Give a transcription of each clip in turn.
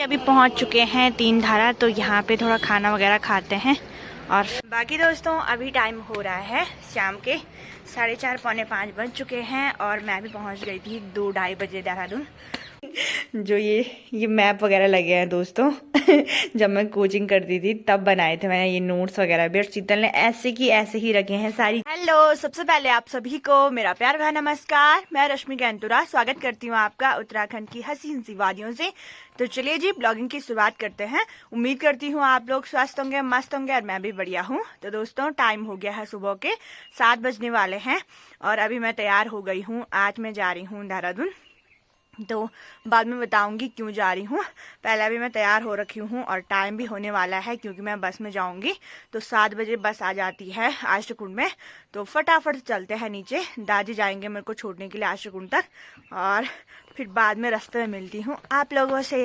अभी पहुंच चुके हैं तीन धारा, तो यहाँ पे थोड़ा खाना वगैरह खाते हैं। और बाकी दोस्तों अभी टाइम हो रहा है शाम के 4:30 पौने 5 बज चुके हैं और मैं भी पहुंच गई थी 2-2:30 बजे देहरादून। जो ये मैप वगैरह लगे हैं दोस्तों जब मैं कोचिंग करती थी तब बनाए थे मैंने ये नोट्स वगैरह भी, और शीतल ने ऐसे की ऐसे ही रखे हैं सारी। हेलो, सबसे पहले आप सभी को मेरा प्यार भरा नमस्कार। मैं रश्मि गैंतुरा स्वागत करती हूँ आपका उत्तराखंड की हसीन सी वादियों से। तो चलिए जी ब्लॉगिंग की शुरुआत करते हैं। उम्मीद करती हूँ आप लोग स्वस्थ होंगे, मस्त होंगे और मैं भी बढ़िया हूँ। तो दोस्तों टाइम हो गया है सुबह के 7 बजने वाले हैं और अभी मैं तैयार हो गई हूँ। आज मैं जा रही हूँ देहरादून, तो बाद में बताऊंगी क्यों जा रही हूँ। पहले अभी मैं तैयार हो रखी हूँ और टाइम भी होने वाला है क्योंकि मैं बस में जाऊंगी। तो 7 बजे बस आ जाती है आश्रकुंड में, तो फटाफट चलते हैं नीचे। दादी जाएंगे मेरे को छोड़ने के लिए आश्रकुंड तक और फिर बाद में रास्ते में मिलती हूँ आप लोगों से।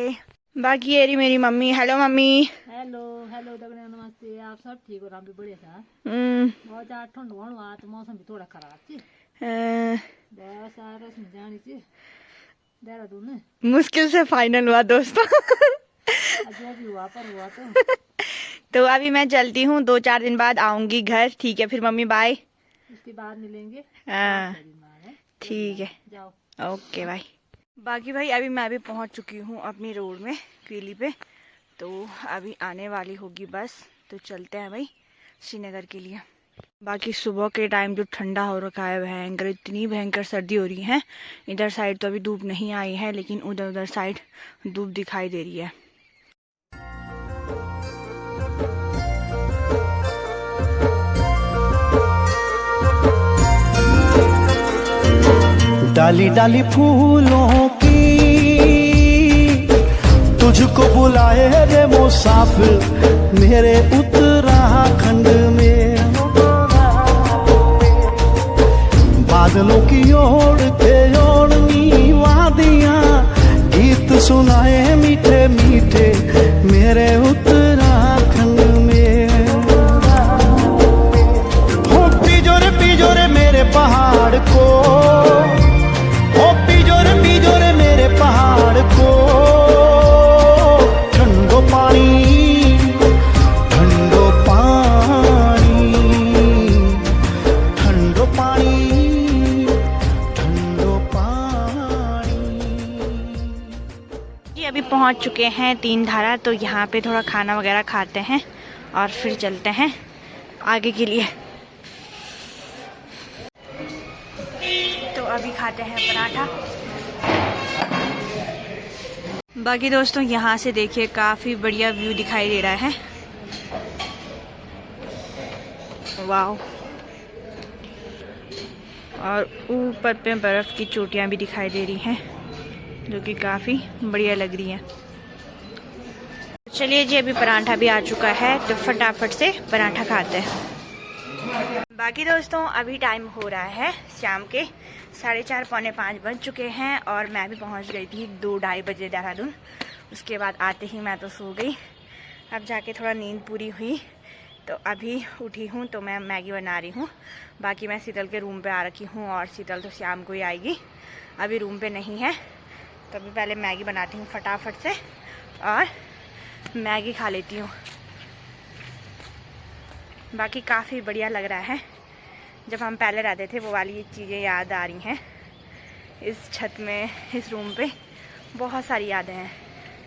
बाकी ये रही मेरी mummy. Hello mummy. Hello hello दगड़िया, नमस्ते। आप सब ठीक हो? हम भी बढ़िया था। बहुत ज्यादा ठंड होने वाला, तो मौसम भी थोड़ा खराब थी। बस आ रस में जानी थी देहरादून। मुश्किल से फाइनल हुआ दोस्तों जो भी हुआ पर हुआ तो अभी मैं चलती हूँ, 2-4 दिन बाद आऊंगी घर। ठीक है फिर मम्मी, बाय। उसके बाद मिलेंगे। हाँ ठीक है, जाओ। Okay bye. बाकी भाई अभी मैं भी पहुंच चुकी हूँ अपनी रोड में क्वीली पे, तो अभी आने वाली होगी बस। तो चलते हैं भाई श्रीनगर के लिए। बाकी सुबह के टाइम जो ठंडा हो रखा है भयंकर, इतनी भयंकर सर्दी हो रही है। इधर साइड तो अभी धूप नहीं आई है, लेकिन उधर उधर साइड धूप दिखाई दे रही है। डाली डाली फूलों की तुझको बुलाए रे मुसाफिर मेरे उत्तराखंड में। बादलों की ओर के ओढ़नी वादियां गीत सुनाए मीठे मीठे मेरे उत्तराखंड में। हो पिजोरे मेरे पहाड़ को, हो पिजोरे मेरे पहाड़ को। ठंडो पानी ठंडो पानी ठंडो पानी ठंडो पानी। जी अभी पहुंच चुके हैं तीन धारा, तो यहाँ पे थोड़ा खाना वगैरह खाते हैं और फिर चलते हैं आगे के लिए। तो अभी खाते हैं पराठा। बाकी दोस्तों यहाँ से देखिए काफ़ी बढ़िया व्यू दिखाई दे रहा है। वाह, और ऊपर पे बर्फ़ की चोटियाँ भी दिखाई दे रही हैं जो कि काफ़ी बढ़िया लग रही हैं। चलिए जी अभी पराठा भी आ चुका है, तो फटाफट से पराठा खाते हैं। बाकी दोस्तों अभी टाइम हो रहा है शाम के 4:30 पौने 5 बज चुके हैं और मैं भी पहुंच गई थी 2-2:30 बजे देहरादून। उसके बाद आते ही मैं तो सो गई। अब जाके थोड़ा नींद पूरी हुई तो अभी उठी हूँ, तो मैं मैगी बना रही हूँ। बाकी मैं शीतल के रूम पे आ रखी हूँ और शीतल तो शाम को ही आएगी, अभी रूम पे नहीं है। तो अभी पहले मैगी बनाती हूँ फटाफट से और मैगी खा लेती हूँ। बाकी काफ़ी बढ़िया लग रहा है, जब हम पहले रहते थे वो वाली चीज़ें याद आ रही हैं। इस छत में, इस रूम पे बहुत सारी यादें हैं।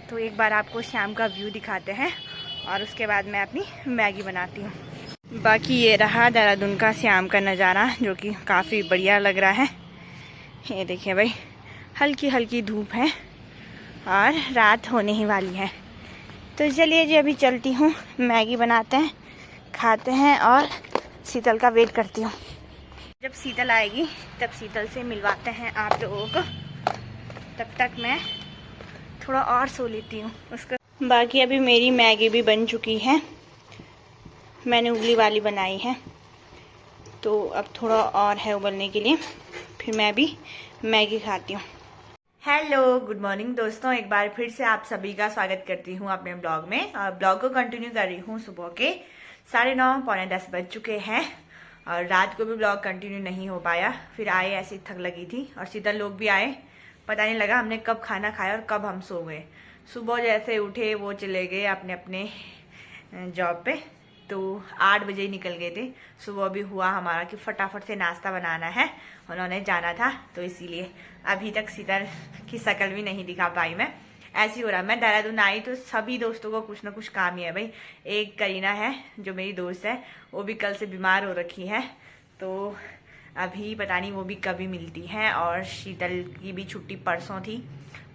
तो एक बार आपको शाम का व्यू दिखाते हैं और उसके बाद मैं अपनी मैगी बनाती हूँ। बाकी ये रहा देहरादून का शाम का नज़ारा जो कि काफ़ी बढ़िया लग रहा है। ये देखिए भाई, हल्की हल्की धूप है और रात होने ही वाली है। तो चलिए जी अभी चलती हूँ, मैगी बनाते हैं, खाते हैं और शीतल का वेट करती हूँ। जब शीतल आएगी तब शीतल से मिलवाते हैं आप लोगों को। तब तक मैं थोड़ा और सो लेती हूँ उसको। बाकी अभी मेरी मैगी भी बन चुकी है, मैंने उबली वाली बनाई है, तो अब थोड़ा और है उबलने के लिए, फिर मैं भी मैगी खाती हूँ। हेलो गुड मॉर्निंग दोस्तों, एक बार फिर से आप सभी का स्वागत करती हूँ अपने ब्लॉग में। और ब्लॉग को कंटिन्यू कर रही हूँ। सुबह के 9:30 पौने 10 बज चुके हैं और रात को भी ब्लॉग कंटिन्यू नहीं हो पाया। फिर आए, ऐसी थक लगी थी और शीतल लोग भी आए, पता नहीं लगा हमने कब खाना खाया और कब हम सो गए। सुबह जैसे उठे वो चले गए अपने अपने जॉब पे, तो 8 बजे निकल गए थे। सुबह भी हुआ हमारा कि फटाफट से नाश्ता बनाना है, उन्होंने जाना था, तो इसीलिए अभी तक शीतल की शक्ल भी नहीं दिखा पाई मैं। ऐसी हो रहा, मैं देहरादून आई तो सभी दोस्तों को कुछ ना कुछ काम ही है भाई। एक करीना है जो मेरी दोस्त है, वो भी कल से बीमार हो रखी है, तो अभी पता नहीं वो भी कभी मिलती है। और शीतल की भी छुट्टी परसों थी,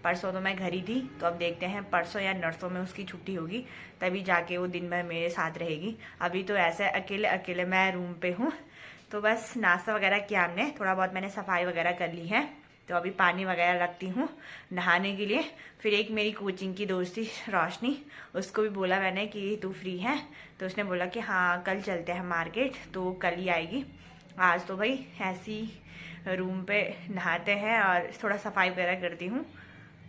परसों तो मैं घर ही थी, तो अब देखते हैं परसों या नरसों में उसकी छुट्टी होगी, तभी जाके वो दिन भर मेरे साथ रहेगी। अभी तो ऐसे अकेले अकेले मैं रूम पे हूँ। तो बस नाश्ता वगैरह किया हमने, थोड़ा बहुत मैंने सफाई वगैरह कर ली है, तो अभी पानी वगैरह रखती हूँ नहाने के लिए। फिर एक मेरी कोचिंग की दोस्त थी रोशनी, उसको भी बोला मैंने कि तू फ्री है, तो उसने बोला कि हाँ कल चलते हैं मार्केट, तो कल ही आएगी। आज तो भाई ऐसी रूम पे नहाते हैं और थोड़ा सफाई वगैरह करती हूँ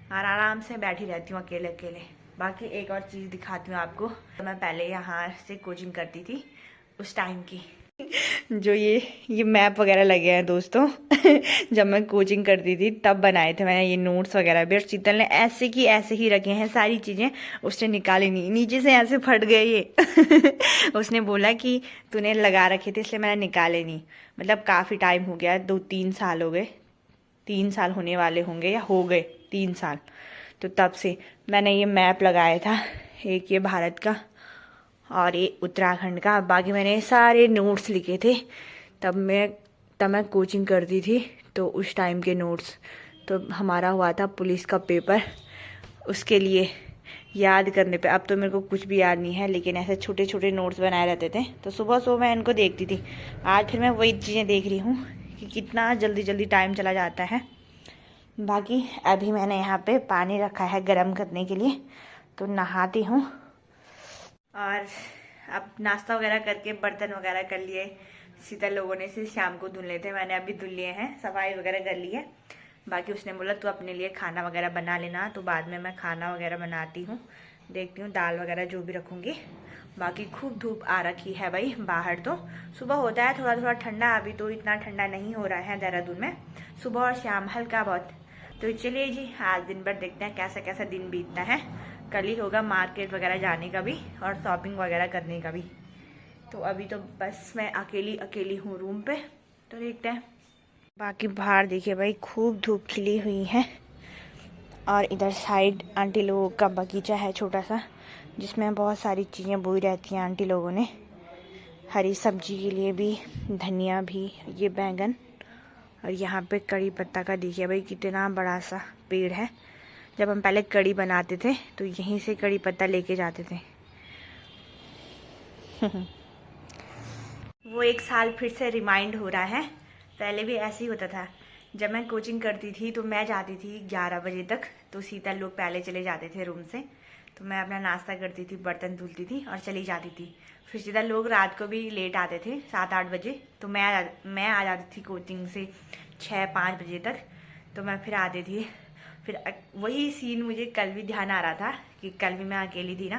और आराम से बैठी रहती हूँ अकेले अकेले। बाकी एक और चीज़ दिखाती हूँ आपको, तो मैं पहले यहाँ से कोचिंग करती थी उस टाइम की, जो ये मैप वगैरह लगे हैं दोस्तों जब मैं कोचिंग करती थी तब बनाए थे मैंने ये नोट्स वगैरह भी। और शीतल ने ऐसे की ऐसे ही रखे हैं सारी चीज़ें, उसने निकाले नहीं, नीचे से ऐसे फट गए ये उसने बोला कि तूने लगा रखे थे इसलिए मैंने निकाले नहीं। मतलब काफ़ी टाइम हो गया, 2-3 साल हो गए, 3 साल होने वाले होंगे या हो गए 3 साल, तो तब से मैंने ये मैप लगाया था, एक ये भारत का और ये उत्तराखंड का। बाकी मैंने सारे नोट्स लिखे थे, तब मैं कोचिंग करती थी, तो उस टाइम के नोट्स। तो हमारा हुआ था पुलिस का पेपर, उसके लिए याद करने पे अब तो मेरे को कुछ भी याद नहीं है, लेकिन ऐसे छोटे छोटे नोट्स बनाए रहते थे, तो सुबह सुबह मैं इनको देखती थी। आज फिर मैं वही चीज़ें देख रही हूँ कि कितना जल्दी जल्दी टाइम चला जाता है। बाकी अभी मैंने यहाँ पे पानी रखा है गर्म करने के लिए, तो नहाती हूँ। और अब नाश्ता वगैरह करके बर्तन वगैरह कर लिए, शीतल लोगों ने से शाम को धुल लिए थे, मैंने अभी धुल लिए हैं, सफाई वगैरह कर ली है। बाकी उसने बोला तू अपने लिए खाना वगैरह बना लेना, तो बाद में मैं खाना वगैरह बनाती हूँ, देखती हूँ दाल वगैरह जो भी रखूँगी। बाकी खूब धूप आ रखी है भाई बाहर, तो सुबह होता है थोड़ा थोड़ा ठंडा, अभी तो इतना ठंडा नहीं हो रहा है देहरादून में, सुबह और शाम हल्का बहुत। तो चलिए जी आज दिन भर देखते हैं कैसा कैसा दिन बीतता है। कल ही होगा मार्केट वगैरह जाने का भी और शॉपिंग वगैरह करने का भी। तो अभी तो बस मैं अकेली हूँ रूम पे, तो देखते हैं। बाकी बाहर देखिए भाई खूब धूप खिली हुई है, और इधर साइड आंटी लोगों का बगीचा है छोटा सा, जिसमें बहुत सारी चीज़ें बोई रहती हैं आंटी लोगों ने, हरी सब्जी के लिए भी, धनिया भी, ये बैंगन, और यहाँ पे कड़ी पत्ता का देखिए भाई कितना बड़ा सा पेड़ है। जब हम पहले कड़ी बनाते थे तो यहीं से कड़ी पत्ता लेके जाते थे वो एक साल फिर से रिमाइंड हो रहा है, पहले भी ऐसे ही होता था। जब मैं कोचिंग करती थी तो मैं जाती थी 11 बजे तक, तो शीतल लोग पहले चले जाते थे रूम से, तो मैं अपना नाश्ता करती थी, बर्तन धुलती थी और चली जाती थी। फिर शीतल लोग रात को भी लेट आते थे 7-8 बजे, तो मैं आ जाती थी कोचिंग से 6-5 बजे तक, तो मैं फिर आती थी। फिर वही सीन मुझे कल भी ध्यान आ रहा था कि कल भी मैं अकेली थी ना,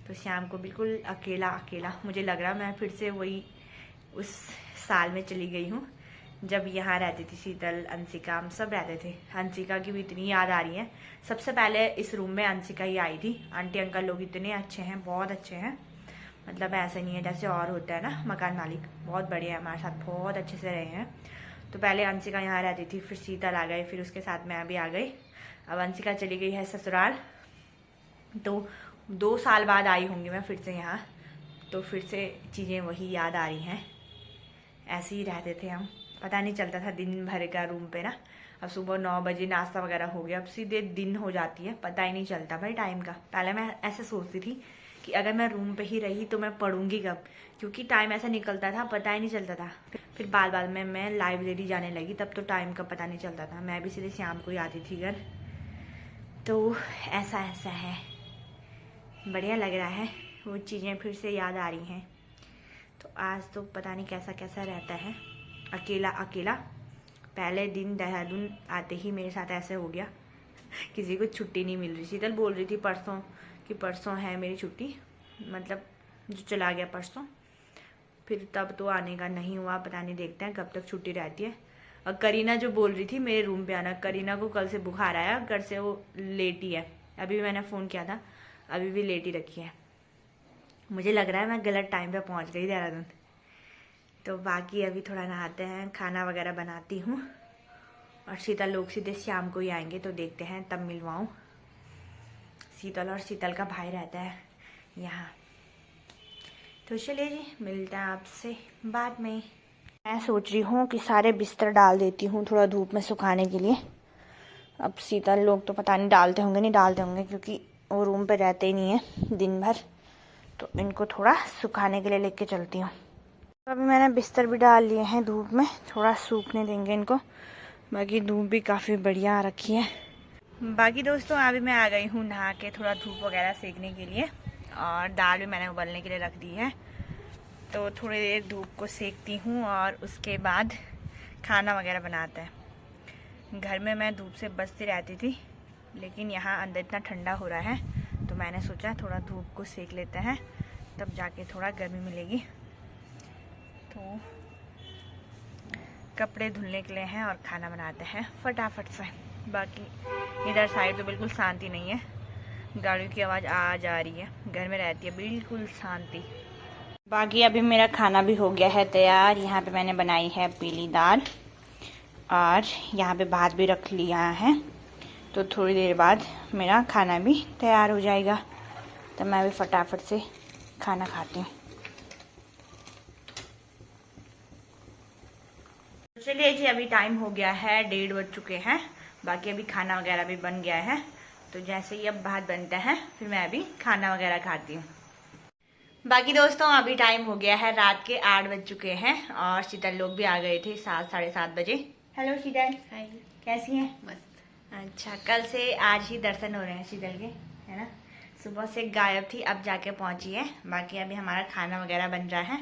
तो शाम को बिल्कुल अकेला अकेला मुझे लग रहा, मैं फिर से वही उस साल में चली गई हूँ जब यहाँ रहती थी शीतल, अंशिका, हम सब रहते थे। अंशिका की भी इतनी याद आ रही है, सबसे पहले इस रूम में अंशिका ही आई थी। आंटी अंकल लोग इतने अच्छे हैं, बहुत अच्छे हैं, मतलब ऐसे नहीं है जैसे और होता है ना, मकान मालिक बहुत बढ़िया है, हमारे साथ बहुत अच्छे से रहे हैं। तो पहले अंशिका यहाँ रहती थी, फिर शीतल आ गई, फिर उसके साथ मैं भी आ गई। अब अंशिका चली गई है ससुराल, तो 2 साल बाद आई होंगी मैं फिर से यहाँ, तो फिर से चीज़ें वही याद आ रही हैं। ऐसे ही रहते थे हम, पता नहीं चलता था दिन भर का रूम पे ना। अब सुबह 9 बजे नाश्ता वगैरह हो गया, अब सीधे दिन हो जाती है, पता ही नहीं चलता भाई टाइम का। पहले मैं ऐसे सोचती थी कि अगर मैं रूम पे ही रही तो मैं पढ़ूंगी कब, क्योंकि टाइम ऐसा निकलता था पता ही नहीं चलता था। फिर बाद में मैं लाइब्रेरी जाने लगी, तब तो टाइम का पता नहीं चलता था, मैं भी सीधे शाम को ही आती थी घर। तो ऐसा है, बढ़िया लग रहा है, वो चीज़ें फिर से याद आ रही हैं। तो आज तो पता नहीं कैसा कैसा रहता है अकेला अकेला। पहले दिन देहरादून आते ही मेरे साथ ऐसे हो गया, किसी को छुट्टी नहीं मिल रही। शीतल बोल रही थी परसों कि परसों है मेरी छुट्टी, मतलब जो चला गया परसों, फिर तब तो आने का नहीं हुआ, पता नहीं देखते हैं कब तक छुट्टी रहती है। और करीना जो बोल रही थी मेरे रूम पे आना, करीना को कल से बुखार आया, घर से वो लेटी है, अभी भी मैंने फ़ोन किया था, अभी भी लेट ही रखी है। मुझे लग रहा है मैं गलत टाइम पे पहुंच गई देहरादून। तो बाकी अभी थोड़ा नहाते हैं, खाना वगैरह बनाती हूँ, और शीतल लोग सीधे शाम को ही आएंगे, तो देखते हैं तब मिलवाऊँ। शीतल और शीतल का भाई रहता है यहाँ। तो चलिए जी, मिलता है आपसे बाद में। मैं सोच रही हूँ कि सारे बिस्तर डाल देती हूँ थोड़ा धूप में सुखाने के लिए। अब शीतल लोग तो पता नहीं डालते होंगे नहीं डालते होंगे, क्योंकि वो रूम पे रहते ही नहीं है दिन भर, तो इनको थोड़ा सुखाने के लिए लेके चलती हूँ। तो अभी मैंने बिस्तर भी डाल लिए हैं धूप में, थोड़ा सूखने देंगे इनको। बाकी धूप भी काफ़ी बढ़िया आ रखी है। बाकी दोस्तों अभी मैं आ गई हूँ नहा के थोड़ा धूप वगैरह सेकने के लिए, और दाल भी मैंने उबलने के लिए रख दी है। तो थोड़ी देर धूप को सेकती हूँ और उसके बाद खाना वगैरह बनाते हैं। घर में मैं धूप से बचती रहती थी, लेकिन यहाँ अंदर इतना ठंडा हो रहा है, तो मैंने सोचा थोड़ा धूप को सेक लेते हैं, तब जाके थोड़ा गर्मी मिलेगी। तो कपड़े धुलने के लिए हैं और खाना बनाते हैं फटाफट से। बाकी इधर साइड तो बिल्कुल शांति नहीं है, गाड़ियों की आवाज़ आ जा रही है, घर में रहती है बिल्कुल शांति। बाकी अभी मेरा खाना भी हो गया है तैयार। यहाँ पे मैंने बनाई है पीली दाल, और यहाँ पे भात भी रख लिया है। तो थोड़ी देर बाद मेरा खाना भी तैयार हो जाएगा, तो मैं भी फटाफट से खाना खाती हूँ। चलिए जी, अभी टाइम हो गया है, 1:30 बज चुके हैं। बाकी अभी खाना वगैरह भी बन गया है, तो जैसे ही अब भात बनता है फिर मैं अभी खाना वगैरह खाती हूँ। बाकी दोस्तों अभी टाइम हो गया है, रात के 8 बज चुके हैं, और शीतल लोग भी आ गए थे 7 साढ़े 7 बजे। हेलो शीतल, हाय, कैसी हैं? मस्त। अच्छा, कल से आज ही दर्शन हो रहे हैं शीतल के, है ना? सुबह से गायब थी, अब जाके पहुंची है। बाकी अभी हमारा खाना वगैरह बन रहा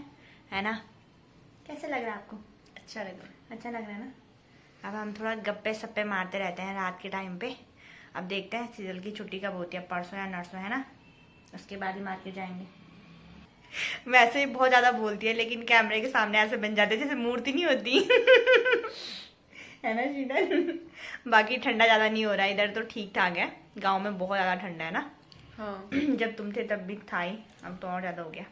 है ना? कैसे लग रहा है आपको? अच्छा लग रहा है। अच्छा लग रहा है ना? अब हम थोड़ा गप्पे सप्पे मारते रहते हैं रात के टाइम पे। अब देखते हैं शीतल की छुट्टी कब होती है, परसों या नरसों, है ना? उसके बाद ही मार्केट जाएंगे। वैसे ही बहुत ज्यादा बोलती है, लेकिन कैमरे के सामने ऐसे बन जाते जैसे मूर्ति नहीं होती। है ना शीतल? बाकी ठंडा ज्यादा नहीं हो रहा है इधर, तो ठीक ठाक है। गांव में बहुत ज्यादा ठंडा है ना? हाँ। जब तुम थे तब भी था ही, अब तो और ज्यादा हो गया।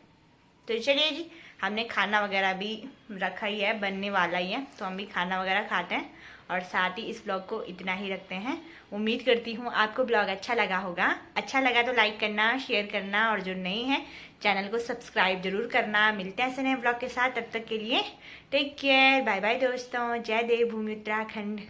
तो चलिए जी, हमने खाना वगैरह भी रखा ही है, बनने वाला ही है, तो हम भी खाना वगैरह खाते हैं, और साथ ही इस ब्लॉग को इतना ही रखते हैं। उम्मीद करती हूँ आपको ब्लॉग अच्छा लगा होगा। अच्छा लगा तो लाइक करना, शेयर करना, और जो नए हैं चैनल को सब्सक्राइब जरूर करना। मिलते हैं ऐसे नए ब्लॉग के साथ, तब तक के लिए टेक केयर, बाय बाय दोस्तों। जय देवभूमि उत्तराखंड।